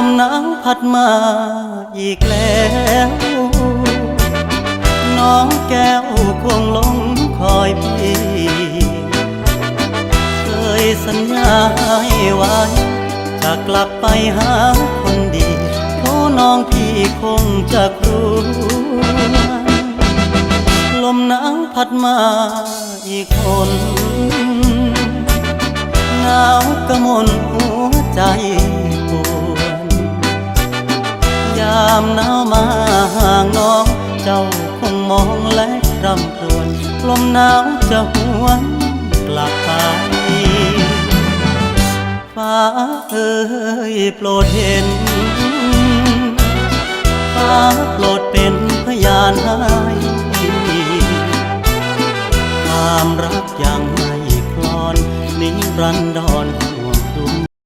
มหนาวพัดมาอีกแล้วน้องแก้วคงหลงคอยพี่เคยสัญญาให้ไว้จะกลับไปหาคนดีโทน้องพี่คงจะกลัวลมหนาวพัดมาอีกคนหนาวกระมนหัวใจปวดยามหนาวมาห่างน้องเจ้าคงมองและรำครวญลมหนาวจะหวนกลับไปฟ้าเอ่ยโปรดเห็นฟ้าโปรดเป็นพยานให้ความรักยังไม่คลอนนิรันดร